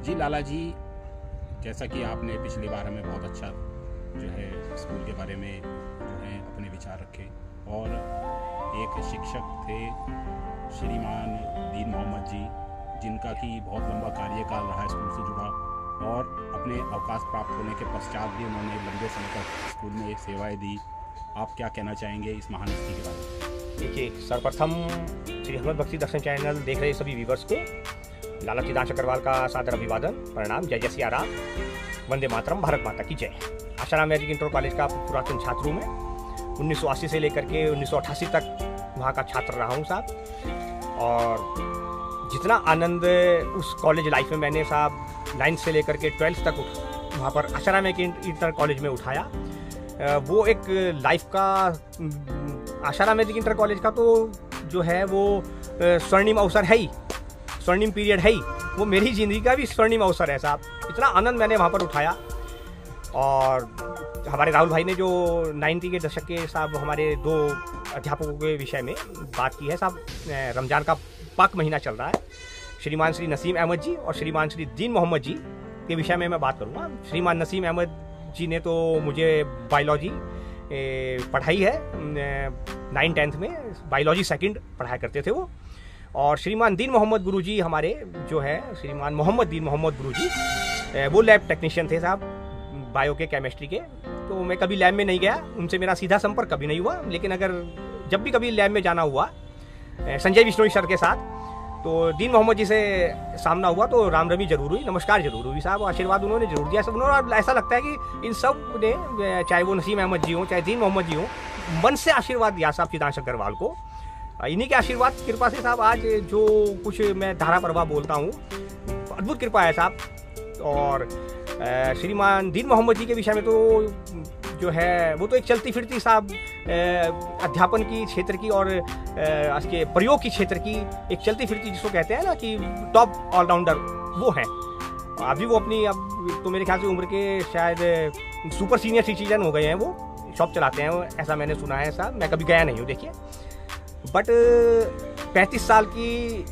जी लाला जी, जैसा कि आपने पिछली बार हमें बहुत अच्छा जो है स्कूल के बारे में जो है अपने विचार रखे, और एक शिक्षक थे श्रीमान दीन मोहम्मद जी, जिनका कि बहुत लंबा कार्यकाल रहा स्कूल से जुड़ा, और अपने अवकाश प्राप्त होने के पश्चात भी उन्होंने लंबे समय तक स्कूल में सेवाएं दी। आप क्या कहना चाहेंगे इस महान हस्ती के बारे में? देखिए, सर्वप्रथम श्री हनुमत भक्ति दर्शन चैनल देख रहे सभी व्यूवर्स को लाला चिदांश अग्रवाल का सादर अभिवादन, प्रणाम, जय जय सिया राम, वंदे मातरम, भारत माता की जय। आशाराम मैजिक इंटर कॉलेज का पुरातन छात्र हूँ मैं। 1980 से लेकर के 1988 तक वहाँ का छात्र रहा हूँ साहब, और जितना आनंद उस कॉलेज लाइफ में मैंने साहब 9th से लेकर के 12th तक वहाँ पर आशाराम मैजिक इंटर कॉलेज में उठाया, वो एक लाइफ का आशाराम मैजिक इंटर कॉलेज का तो जो है वो स्वर्णिम अवसर है ही, स्वर्णिम पीरियड है ही, वो मेरी ज़िंदगी का भी स्वर्णिम अवसर है साहब। इतना आनंद मैंने वहाँ पर उठाया। और हमारे राहुल भाई ने जो 90 के दशक के साहब हमारे 2 अध्यापकों के विषय में बात की है साहब। रमज़ान का पाक महीना चल रहा है, श्रीमान श्री नसीम अहमद जी और श्रीमान श्री दीन मोहम्मद जी के विषय में मैं बात करूँगा। श्रीमान नसीम अहमद जी ने तो मुझे बायोलॉजी पढ़ाई है, 9th-10th में बायोलॉजी सेकंड पढ़ाया करते थे वो। और श्रीमान दीन मोहम्मद गुरुजी हमारे जो है श्रीमान मोहम्मद दीन मोहम्मद गुरुजी, वो लैब टेक्नीशियन थे साहब, बायो के, केमिस्ट्री के। तो मैं कभी लैब में नहीं गया, उनसे मेरा सीधा संपर्क कभी नहीं हुआ, लेकिन अगर जब भी कभी लैब में जाना हुआ संजय बिश्नोई सर के साथ, तो दीन मोहम्मद जी से सामना हुआ तो राम रमी जरूर हुई, नमस्कार जरूर हुई साहब, आशीर्वाद उन्होंने जरूर दिया सब उन्होंने। और ऐसा लगता है कि इन सब ने, चाहे वो नसीम अहमद जी हों चाहे दीन मोहम्मद जी हों, मन से आशीर्वाद दिया साहब चिदांश अग्रवाल को। इन्हीं के आशीर्वाद कृपा से साहब आज जो कुछ मैं धारा प्रवाह बोलता हूँ, अद्भुत कृपा है साहब। और श्रीमान दीन मोहम्मद जी के विषय में तो जो है वो तो एक चलती फिरती साहब अध्यापन की क्षेत्र की और उसके प्रयोग की क्षेत्र की एक चलती फिरती, जिसको कहते हैं ना कि टॉप ऑलराउंडर, वो हैं। अभी वो अपनी, अब तो मेरे ख्याल से उम्र के शायद सुपर सीनियर सिटीजन हो गए हैं, वो शॉप चलाते हैं, ऐसा मैंने सुना है साहब, मैं कभी गया नहीं हूँ देखिए। बट 35 साल की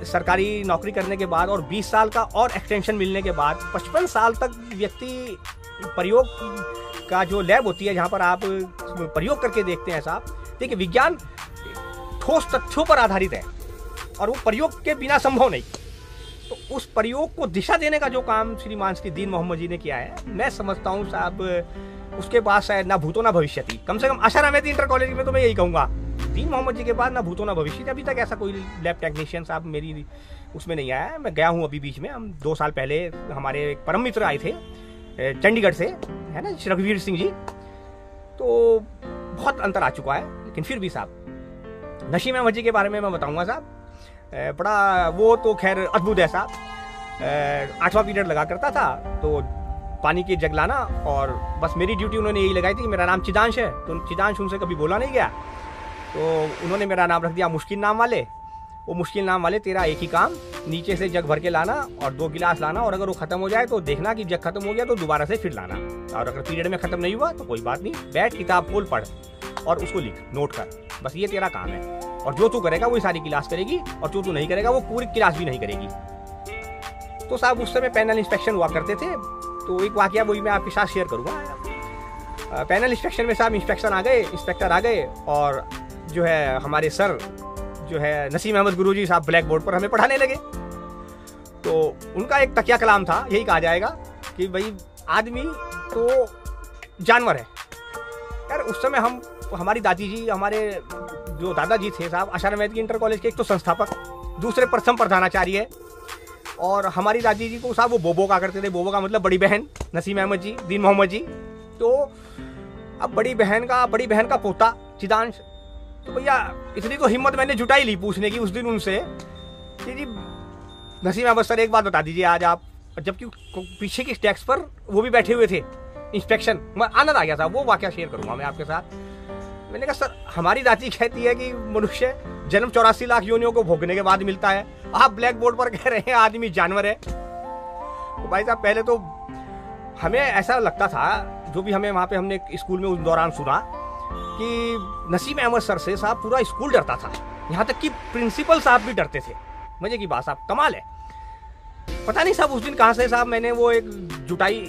सरकारी नौकरी करने के बाद और 20 साल का और एक्सटेंशन मिलने के बाद 55 साल तक व्यक्ति प्रयोग का जो लैब होती है जहाँ पर आप प्रयोग करके देखते हैं साहब। देखिए, विज्ञान ठोस तथ्यों पर आधारित है और वो प्रयोग के बिना संभव नहीं। तो उस प्रयोग को दिशा देने का जो काम श्रीमान श्री दीन मोहम्मद जी ने किया है, मैं समझता हूँ साहब उसके बाद शायद ना भूतो ना भविष्यति, कम से कम आशाराम मैजिक इंटर कॉलेज में तो मैं यही कहूँगा, दीन मोहम्मद जी के बाद ना भूतो ना भविष्य। अभी तक ऐसा कोई लैब टेक्नीशियन साहब मेरी उसमें नहीं आया है। मैं गया हूँ अभी बीच में, हम 2 साल पहले हमारे एक परम मित्र आए थे चंडीगढ़ से, है ना, रघुवीर सिंह जी, तो बहुत अंतर आ चुका है। लेकिन फिर भी साहब नसीम अहमद जी के बारे में मैं बताऊँगा साहब, बड़ा वो तो खैर अद्भुत है साहब। 8वां पीरियड लगा करता था तो पानी की जग लाना, और बस मेरी ड्यूटी उन्होंने यही लगाई थी कि मेरा नाम चिदांश है, तो चिदांश उनसे कभी बोला नहीं गया, तो उन्होंने मेरा नाम रख दिया मुश्किल नाम वाले। वो मुश्किल नाम वाले, तेरा एक ही काम, नीचे से जग भर के लाना और 2 गिलास लाना, और अगर वो खत्म हो जाए तो देखना कि जग खत्म हो गया तो दोबारा से फिर लाना, और अगर पीरियड में खत्म नहीं हुआ तो कोई बात नहीं, बैठ किताब खोल पढ़ और उसको लिख, नोट कर, बस ये तेरा काम है। और जो तू करेगा वही सारी क्लास करेगी, और जो तू नहीं करेगा वो पूरी क्लास भी नहीं करेगी। तो साहब उस समय पैनल इंस्पेक्शन हुआ करते थे, तो एक वाकया वही मैं आपके साथ शेयर करूँगा। पैनल इंस्पेक्शन में साहब इंस्पेक्टर आ गए, और जो है हमारे सर जो है नसीम अहमद गुरुजी साहब ब्लैक बोर्ड पर हमें पढ़ाने लगे। तो उनका एक तकिया कलाम था, यही कहा जाएगा कि भाई आदमी तो जानवर है। यार उस समय हमारी दादी जी, हमारे जो दादाजी थे साहब आशाराम मैजिक इंटर कॉलेज के, एक तो संस्थापक, दूसरे प्रथम प्रधानाचार्य है, और हमारी दादी जी को साहब वो बोबो कहा करते थे। बोबो का मतलब बड़ी बहन, नसीम अहमद जी, दीन मोहम्मद जी। तो अब बड़ी बहन का पोता चिदांश, तो भैया इतनी तो हिम्मत मैंने जुटाई ली पूछने की उस दिन उनसे कि जी नसीम अहमद सर एक बात बता दीजिए आज आप, जबकि पीछे की डेस्क पर वो भी बैठे हुए थे इंस्पेक्शन, मैं आनंद आ गया था, वो वाकया शेयर करूंगा मैं आपके साथ। मैंने कहा सर हमारी दादी कहती है कि मनुष्य जन्म 84 लाख योनियों को भोगने के बाद मिलता है, आप ब्लैक बोर्ड पर कह रहे हैं आदमी जानवर है। तो भाई साहब पहले तो हमें ऐसा लगता था, जो भी हमें वहाँ पे हमने स्कूल में उस दौरान सुना, कि नसीम अहमद सर से साहब पूरा स्कूल डरता था, यहाँ तक कि प्रिंसिपल साहब भी डरते थे। मजे की बात साहब, कमाल है। पता नहीं साहब उस दिन कहाँ से साहब मैंने वो एक जुटाई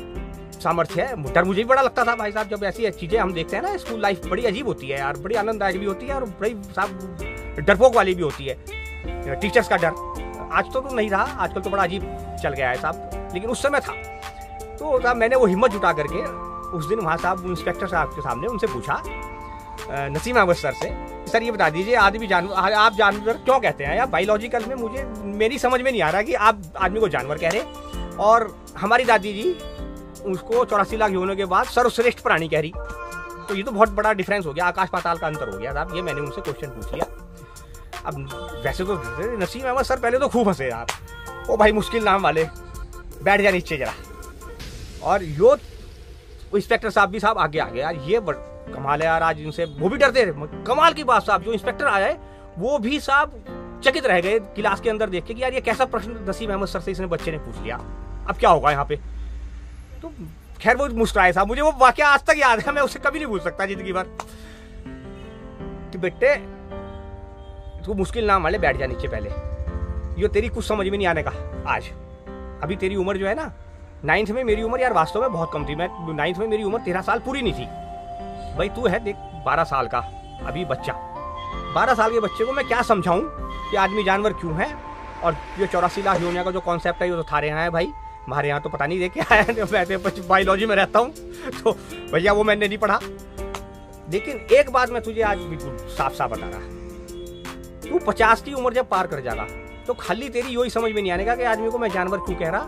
सामर्थ्य है। डर मुझे भी बड़ा लगता था भाई साहब, जब ऐसी चीज़ें हम देखते हैं ना, स्कूल लाइफ बड़ी अजीब होती है यार, बड़ी आनंददायक भी होती है और बड़ी साहब डरपोक वाली भी होती है। टीचर्स का डर आज तो नहीं रहा, आजकल तो बड़ा अजीब चल गया है साहब, लेकिन उस समय था। तो साहब मैंने वो हिम्मत जुटा करके उस दिन वहाँ साहब इंस्पेक्टर साहब के सामने उनसे पूछा, नसीम अहमद सर से, सर ये बता दीजिए आप जानवर क्यों कहते हैं? या बायोलॉजिकल में मेरी समझ में नहीं आ रहा कि आप आदमी को जानवर कह रहे और हमारी दादी जी उसको 84 लाख होने के बाद सर्वश्रेष्ठ प्राणी कह रही। तो ये तो बहुत बड़ा डिफरेंस हो गया, आकाश पाताल का अंतर हो गया साहब। ये मैंने उनसे क्वेश्चन पूछ लिया। अब वैसे तो नसीम अहमद सर पहले तो खूब हंसे यार, ओ भाई मुश्किल नाम वाले, बैठ जा नीचे जरा। और यो इंस्पेक्टर साहब भी साहब आगे आ गए यार, ये कमाल है यार, आज इनसे वो भी डरते रहे। कमाल की बात साहब, जो इंस्पेक्टर आया है वो भी साहब चकित रह गए क्लास के अंदर देख के कि यार ये कैसा प्रश्न नसीम अहमद सर से इसने बच्चे ने पूछ लिया, अब क्या होगा यहाँ पे। तो खैर वो मुस्कुराए साहब, मुझे वो वाकया आज तक याद है, मैं उसे कभी नहीं भूल सकता जिंदगी भर। कि बेटे तू मुश्किल नाम वाले बैठ जा नीचे पहले, ये तेरी कुछ समझ में नहीं आने का आज। अभी तेरी उम्र जो है ना 9th में, मेरी उम्र यार वास्तव में बहुत कम थी, मैं 9th में मेरी उम्र 13 साल पूरी नहीं थी। भाई तू है देख 12 साल का अभी बच्चा, 12 साल के बच्चे को मैं क्या समझाऊं कि आदमी जानवर क्यों है, और ये 84 लाख योनिया का जो कॉन्सेप्ट है ये तो थारे यहाँ है भाई, हमारे यहाँ तो पता नहीं देखे आया है, मैं बायोलॉजी में रहता हूँ तो भैया वो मैंने नहीं पढ़ा। लेकिन एक बात मैं तुझे आज बिल्कुल साफ साफ बता रहा, तू 50 की उम्र जब पार कर जाएगा तो खाली तेरी यही समझ में नहीं आने का कि आदमी को मैं जानवर क्यों कह रहा,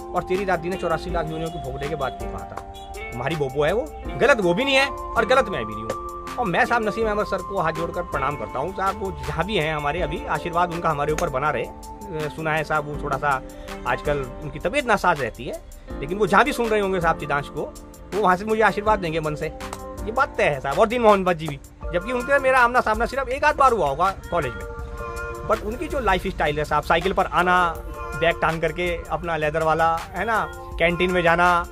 और तेरी दादी ने 84 लाख योनियों को भोगने के बाद क्यों कहा था। हमारी बोबो है वो, गलत वो भी नहीं है और गलत मैं भी नहीं हूँ। और मैं साहब नसीम अहमद सर को हाथ जोड़कर प्रणाम करता हूँ साहब, वो जहाँ भी हैं हमारे, अभी आशीर्वाद उनका हमारे ऊपर बना रहे। सुना है साहब वो थोड़ा सा आजकल उनकी तबीयत नासाज रहती है, लेकिन वो जहाँ भी सुन रहे होंगे साहब चिदांश को, वो वहाँ से मुझे आशीर्वाद देंगे मन से, ये बात तय है साहब। और दिन मोहन जी भी, जबकि उनके मेरा आमना सामना सिर्फ एक आध बार हुआ होगा कॉलेज में, बट उनकी जो लाइफ स्टाइल है साहब, साइकिल पर आना, बैग टांग करके अपना लेदर वाला है ना, कैंटीन में जाना,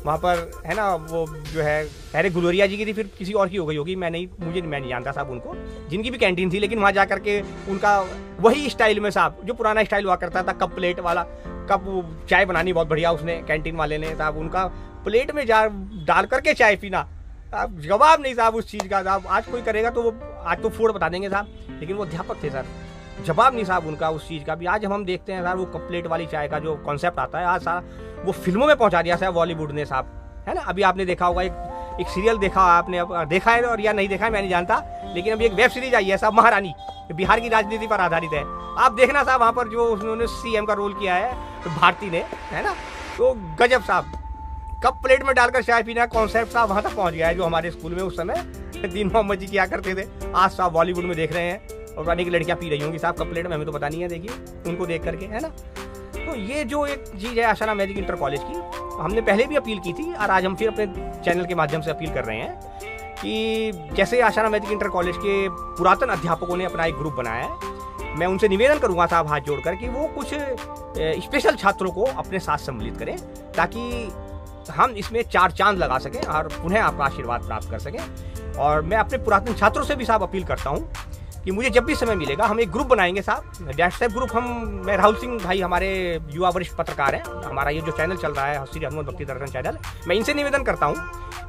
वहाँ पर है ना वो जो है पहले गुलोरिया जी की थी, फिर किसी और की हो गई होगी, मैं नहीं जानता साहब उनको, जिनकी भी कैंटीन थी, लेकिन वहाँ जा करके उनका वही स्टाइल में साहब, जो पुराना स्टाइल हुआ करता था, कप प्लेट वाला, कप चाय बनानी बहुत बढ़िया उसने कैंटीन वाले ने साहब, उनका प्लेट में डाल करके चाय पीना साहब, जवाब नहीं साहब उस चीज़ का साहब। आज कोई करेगा तो वो आज तो फोड़ बता देंगे साहब, लेकिन वो अध्यापक थे सर, जवाब नहीं साहब उनका उस चीज़ का भी। आज हम देखते हैं साहब वो कप प्लेट वाली चाय का जो कॉन्सेप्ट आता है, आज सारा वो फिल्मों में पहुंचा दिया साहब बॉलीवुड ने साहब, है ना। अभी आपने देखा होगा एक सीरियल देखा, आपने देखा है और या नहीं देखा है मैं नहीं जानता, लेकिन अभी एक वेब सीरीज आई है साहब महारानी, बिहार की राजनीति पर आधारित है, आप देखना साहब। वहाँ पर जो उन्होंने CM का रोल किया है भारती ने, है ना, तो गजब साहब, कप प्लेट में डालकर चाय पीना कॉन्सेप्ट साहब वहाँ तक पहुँच गया है, जो हमारे स्कूल में उस समय दीन मोहम्मद जी किया करते थे, आज साहब बॉलीवुड में देख रहे हैं और पुरानी की लड़कियाँ पी रही होंगी साहब कप प्लेट में, हमें तो पता नहीं है, देखिए उनको देख करके, है ना। तो ये जो एक चीज़ है आशाराम मैजिक इंटर कॉलेज की, हमने पहले भी अपील की थी और आज हम फिर अपने चैनल के माध्यम से अपील कर रहे हैं कि जैसे आशाराम मैजिक इंटर कॉलेज के पुरातन अध्यापकों ने अपना एक ग्रुप बनाया है, मैं उनसे निवेदन करूंगा साहब हाथ जोड़कर कि वो कुछ स्पेशल छात्रों को अपने साथ सम्मिलित करें, ताकि हम इसमें 4 चांद लगा सकें और पुनः आपका आशीर्वाद प्राप्त कर सकें। और मैं अपने पुरातन छात्रों से भी साहब अपील करता हूँ कि मुझे जब भी समय मिलेगा हम एक ग्रुप बनाएंगे साहब, व्हाट्सएप ग्रुप। मैं राहुल सिंह भाई हमारे युवा वरिष्ठ पत्रकार हैं, हमारा ये जो चैनल चल रहा है श्री हनुमत भक्ति दर्शन चैनल, मैं इनसे निवेदन करता हूँ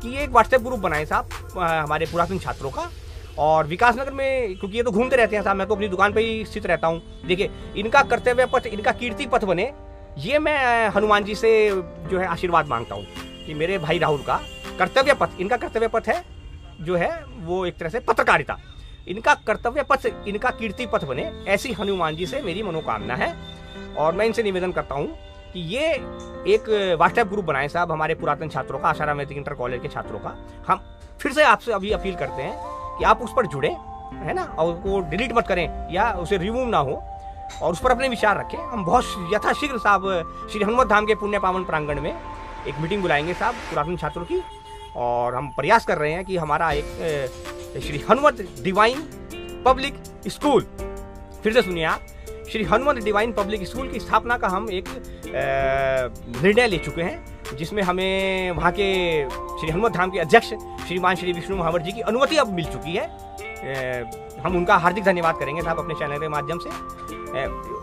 कि ये एक व्हाट्सएप ग्रुप बनाएं साहब हमारे पुरातन छात्रों का। और विकासनगर में, क्योंकि ये तो घूमते रहते हैं साहब, मैं तो अपनी दुकान पर ही स्थित रहता हूँ, देखिए इनका कर्तव्य पथ, इनका कीर्ति पथ बने, ये मैं हनुमान जी से जो है आशीर्वाद मांगता हूँ कि मेरे भाई राहुल का कर्तव्य पथ, इनका कर्तव्य पथ है जो है वो एक तरह से पत्रकारिता, इनका कर्तव्य पथ, इनका कीर्ति पथ बने, ऐसी हनुमान जी से मेरी मनोकामना है। और मैं इनसे निवेदन करता हूँ कि ये एक व्हाट्सएप ग्रुप बनाएं साहब हमारे पुरातन छात्रों का, आशाराम मैजिक इंटर कॉलेज के छात्रों का। हम फिर से आपसे अभी अपील करते हैं कि आप उस पर जुड़े, है ना, और वो डिलीट मत करें या उसे रिमूव ना हो, और उस पर अपने विचार रखें। हम बहुत यथाशीघ्र साहब श्री हनुमत धाम के पुण्य पावन प्रांगण में एक मीटिंग बुलाएंगे साहब पुरातन छात्रों की, और हम प्रयास कर रहे हैं कि हमारा एक Shri Hanumat divine public school, फिर से सुनिए आप, Shri Hanumat divine public school की स्थापना का हम एक निर्णय ले चुके हैं, जिसमें हमें वहाँ के श्री हनुमत धाम के अध्यक्ष श्रीमान श्री विष्णु महावर जी की अनुमति अब मिल चुकी है हम उनका हार्दिक धन्यवाद करेंगे साहब अपने चैनल के माध्यम से।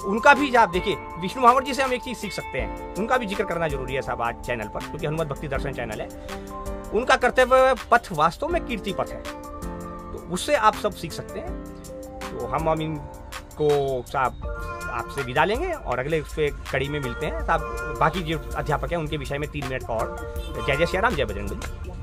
उनका भी आप देखिए, विष्णु महावर जी से हम एक चीज़ सीख सकते हैं, उनका भी जिक्र करना जरूरी है साहब आज चैनल पर, क्योंकि हनुमत भक्ति दर्शन चैनल है। उनका कर्तव्य पथ वास्तव में कीर्ति पथ है, तो उससे आप सब सीख सकते हैं। तो हम इनको साहब आपसे विदा लेंगे और अगले उस पर कड़ी में मिलते हैं साहब। बाकी जो अध्यापक हैं उनके विषय में 3 मिनट का और। जय जय सिया राम, जय बजरंग बली।